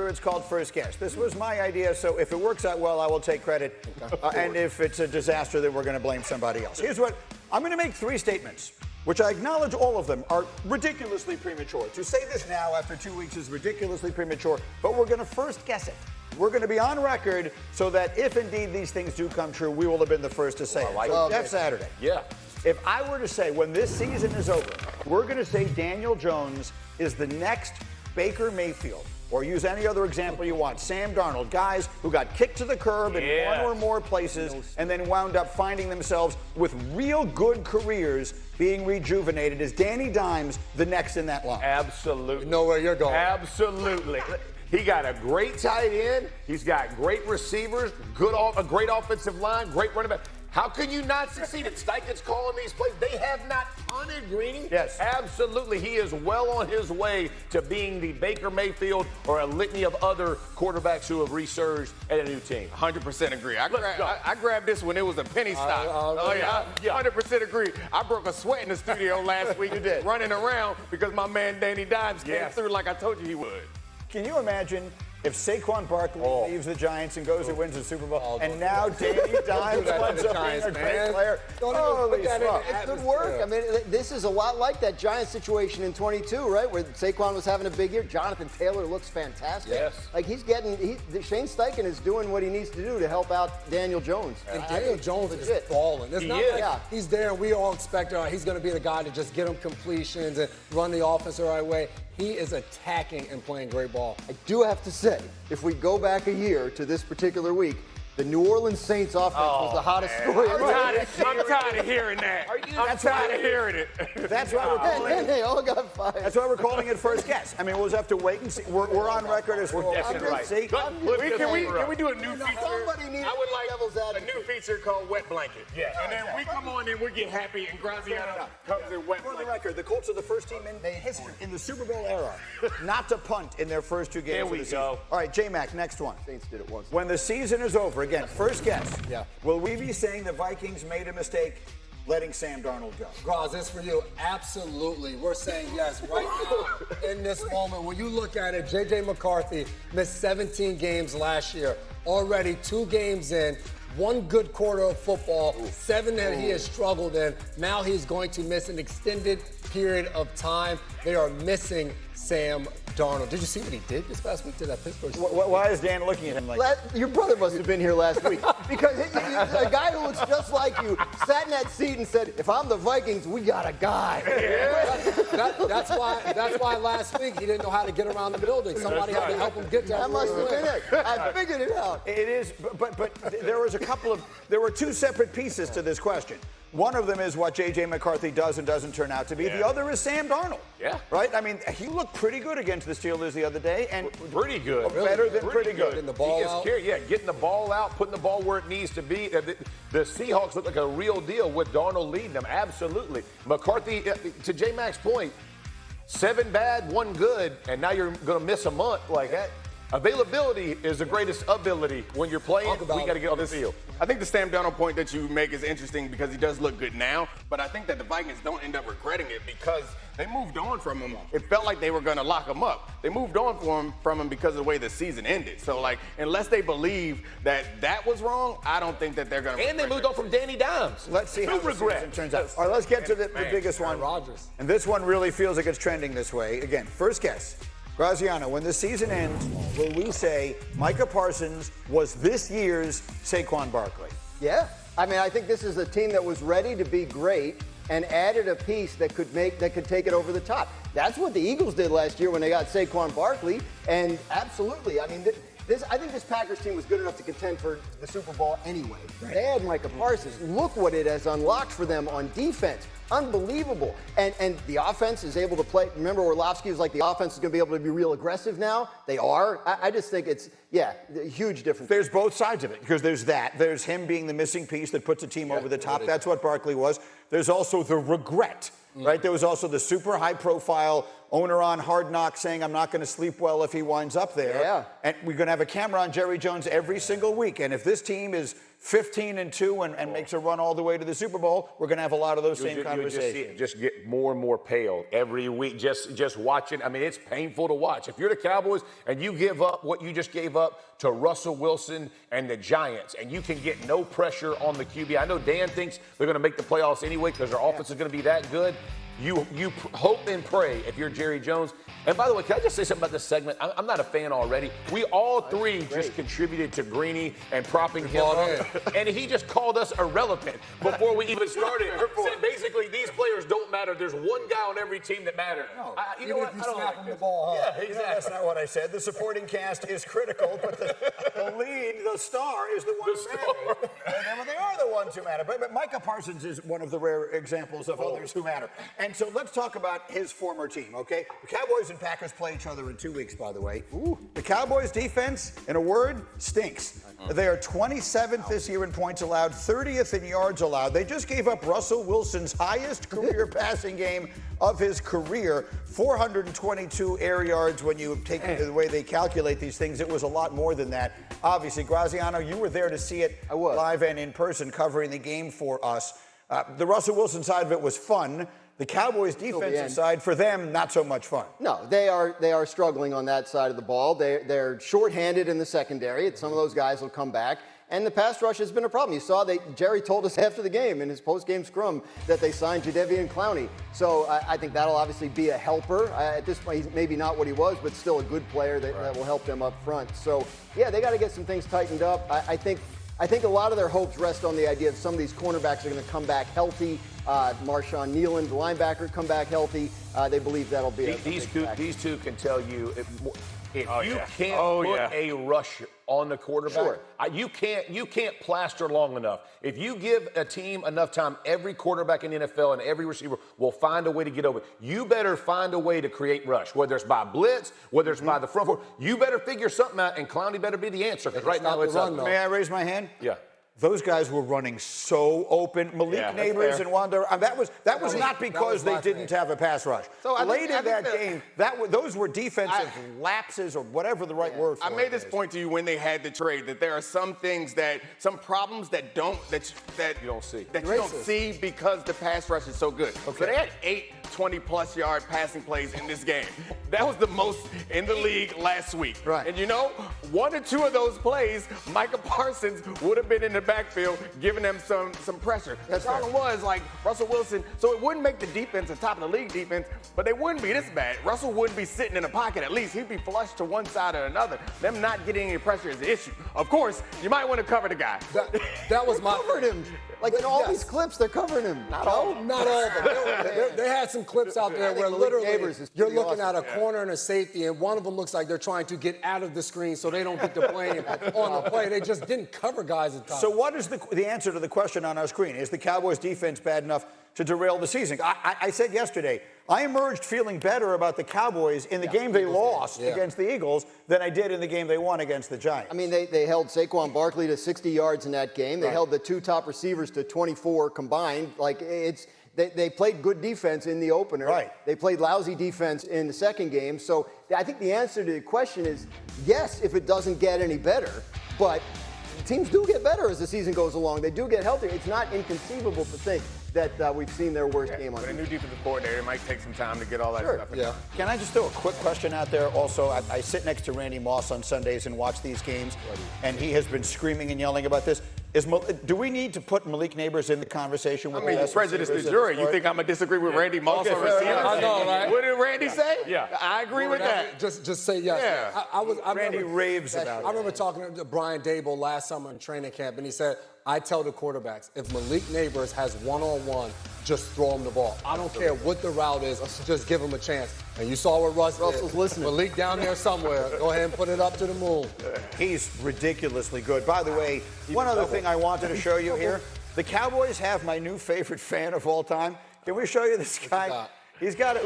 whether it's called First Guess. This was my idea, so if it works out well, I will take credit. And if it's a disaster, then we're going to blame somebody else. Here's what I'm going to make 3 statements, which I acknowledge all of them are ridiculously premature. To say this now after 2 weeks is ridiculously premature, but we're going to first guess it. We're going to be on record so that if indeed these things do come true, we will have been the first to say it. So Jeff Saturday. Yeah. If I were to say when this season is over, we're going to say Daniel Jones is the next Baker Mayfield, or use any other example you want, Sam Darnold, guys who got kicked to the curb in one or more places and then wound up finding themselves with real good careers being rejuvenated. Is Danny Dimes the next in that line? Absolutely. You know where you're going. Absolutely. He got a great tight end. He's got great receivers, a great offensive line, great running back. How can you not succeed? Steichen's calling these plays. They have not punted, Greeny. Yes. Absolutely. He is well on his way to being the Baker Mayfield or a litany of other quarterbacks who have resurged at a new team. 100% agree. I grabbed this when it was a penny stock. Yeah. 100% agree. I broke a sweat in the studio last week running around because my man Danny Dimes came through like I told you he would. Can you imagine if Saquon Barkley leaves the Giants and goes and wins the Super Bowl, and now Danny Dimes winds up being a great player? Holy fuck. It could work. I mean, this is a lot like that Giants situation in 22, right, where Saquon was having a big year. Jonathan Taylor looks fantastic. Yes. Like Shane Steichen is doing what he needs to do to help out Daniel Jones. And Daniel Jones is balling. It's not like he's there and we all expect he's going to be the guy to just get him completions and run the offense the right way. He is attacking and playing great ball. I do have to say, if we go back a year to this particular week, the New Orleans Saints offense was the hottest story. I'm tired of hearing that. I'm tired of hearing it. That's why we're calling it. They all got fired. That's why we're calling it First Guess. I mean, we'll just have to wait and see. We're on record as we're guessing right. See? Can we do a new feature? I would like a new feature called Wet Blanket. Yeah. And then we come on and we get happy and Graziano comes in Wet For the Blanket. record, the Colts are the first team in history, in the Super Bowl era, not to punt in their first 2 games There of we the season. go. All right, J-Mac, next one. Saints did it once. When the season is over, again, first guess. Yeah. Will we be saying the Vikings made a mistake letting Sam Darnold go? Graz, this for you. Absolutely. We're saying yes right now in this moment. When you look at it, J.J. McCarthy missed 17 games last year. Already 2 games in, 1 good quarter of football, 7 that he has struggled in. Now he's going to miss an extended period of time. They are missing Sam Darnold. Did you see what he did this past week to that Pittsburgh? Why is Dan looking at him like that? Your brother must have been here last week because a guy who looks just like you sat in that seat and said, "If I'm the Vikings, we got a guy." That's why last week he didn't know how to get around the building. Somebody had to help him get down. That must have been it. I figured it out. It is, but there were 2 separate pieces to this question. One of them is what J.J. McCarthy does and doesn't turn out to be. The other is Sam Darnold. Yeah. Right? I mean, he looked pretty good against the Steelers the other day. And pretty good. Better than pretty good. Getting the ball out. Getting the ball out, putting the ball where it needs to be. The Seahawks look like a real deal with Darnold leading them. Absolutely. McCarthy, to J-Mac's point, 7 bad, 1 good, and now you're going to miss a month like that. Availability is the greatest ability when you're playing. We got to get on the field. I think the Sam Darnold point that you make is interesting because he does look good now, but I think that the Vikings don't end up regretting it because they moved on from him. It felt like they were going to lock him up. They moved on from him because of the way the season ended. So, unless they believe that was wrong, I don't think that they're going to. And they moved on from Danny Dimes. Let's see how the season turns out. All right, let's get to the biggest one. Rodgers. And this one really feels like it's trending this way. Again, first guess. Graziano, when the season ends, will we say Micah Parsons was this year's Saquon Barkley? Yeah. I mean, I think this is a team that was ready to be great and added a piece that could take it over the top. That's what the Eagles did last year when they got Saquon Barkley. And absolutely, I mean, I think this Packers team was good enough to contend for the Super Bowl anyway. Right. They had Micah Parsons. Look what it has unlocked for them on defense. Unbelievable. And the offense is able to play. Remember, Orlovsky was like, the offense is going to be able to be real aggressive now. They are. I just think it's, a huge difference. There's both sides of it, because there's that. There's him being the missing piece that puts a team over the top. That's what Barkley was. There's also the regret, right? There was also the super high-profile owner on Hard Knocks saying I'm not going to sleep well if he winds up there. Yeah. And we're going to have a camera on Jerry Jones every single week. And if this team is 15-2 and makes a run all the way to the Super Bowl, we're going to have a lot of those same conversations. Just get more and more pale every week. Just watching. I mean, it's painful to watch. If you're the Cowboys and you give up what you just gave up to Russell Wilson and the Giants, and you can get no pressure on the QB. I know Dan thinks they're going to make the playoffs anyway because their offense is going to be that good. You hope and pray if you're Jerry Jones. And by the way, can I just say something about this segment? I'm not a fan already. We all three just contributed to Greeny and propping him up. And he just called us irrelevant before we even started. Said basically these players don't matter. There's one guy on every team that matters. No, You know what? I don't like the it. ball, huh? Yeah, exactly. That's not what I said. The supporting cast is critical, but the lead, the star, is the one who matters. And they are the ones who matter. But Micah Parsons is one of the rare examples of others who matter. And so let's talk about his former team, okay? The Cowboys and Packers play each other in 2 weeks, by the way. The Cowboys' defense, in a word, stinks. They are 27th this year in points allowed, 30th in yards allowed. They just gave up Russell Wilson's highest career passing game of his career, 422 air yards. When you take it the way they calculate these things, it was a lot more than that. Obviously, Graziano, you were there to see it live and in person, covering the game for us. The Russell Wilson side of it was fun. The Cowboys' defensive side, for them, not so much fun. No, they are struggling on that side of the ball. They're shorthanded in the secondary. Some of those guys will come back. And the pass rush has been a problem. You saw Jerry told us after the game in his post-game scrum that they signed Jadeveon Clowney. So I think that'll obviously be a helper. At this point, he's maybe not what he was, but still a good player that will help them up front. So, yeah, they got to get some things tightened up. I think a lot of their hopes rest on the idea of some of these cornerbacks are going to come back healthy. Marshawn Nealon, the linebacker, come back healthy. They believe that'll be these two can tell you if you can't put a rush on the quarterback, you can't plaster long enough. If you give a team enough time, every quarterback in the NFL and every receiver will find a way to get over. You better find a way to create rush, whether it's by blitz, whether it's by the front four. You better figure something out, and Clowney better be the answer because right now it's up. May I raise my hand? Yeah. Those guys were running so open. Malik Neighbors and Wanda. That was not because they didn't have a pass rush. So late in that game, those were defensive lapses or whatever the right word for it. I made this point to you when they had the trade that there are some things some problems that you don't see because the pass rush is so good. Okay. So they had 8 20-plus yard passing plays in this game. That was the most in the league last week. Right. And 1 or 2 of those plays, Micah Parsons would have been in the backfield giving them some pressure. The problem was, Russell Wilson, so it wouldn't make the defense a top of the league defense, but they wouldn't be this bad. Russell wouldn't be sitting in a pocket at least. He'd be flushed to one side or another. Them not getting any pressure is the issue. Of course, you might want to cover the guy. That was my covered him. In all these clips, they're covering him. Not all of them. They had some clips out there where literally you're looking at a corner and a safety, and one of them looks like they're trying to get out of the screen so they don't get the blame on the play. They just didn't cover guys in time. So what is the answer to the question on our screen? Is the Cowboys' defense bad enough to derail the season? I said yesterday, I emerged feeling better about the Cowboys in the game they lost against the Eagles than I did in the game they won against the Giants. I mean, they held Saquon Barkley to 60 yards in that game. They held the 2 top receivers to 24 combined. They played good defense in the opener. Right. They played lousy defense in the second game. So I think the answer to the question is yes, if it doesn't get any better, but teams do get better as the season goes along. They do get healthier. It's not inconceivable to think that we've seen their worst game on With a new defensive coordinator, it might take some time to get all that stuff. Yeah. Can I just throw a quick question out there? Also, I sit next to Randy Moss on Sundays and watch these games, and he has been screaming and yelling about this. Do we need to put Malik Neighbors in the conversation with the best prejudice the receivers jury. in the You sport? think I'm going to disagree with Randy Moss on fair receivers? enough. I know, right? What did Randy say? Yeah. I agree with that. Just say yes. Yeah. Randy raves about it. I remember talking to Brian Dable last summer in training camp, and he said, I tell the quarterbacks, if Malik Neighbors has one-on-one, just throw him the ball. I don't care what the route is, just give him a chance. And you saw what Russell's listening. Malik down there somewhere. Go ahead and put it up to the moon. He's ridiculously good. By the way, one other thing I wanted to show you here. The Cowboys have my new favorite fan of all time. Can we show you this guy? He's got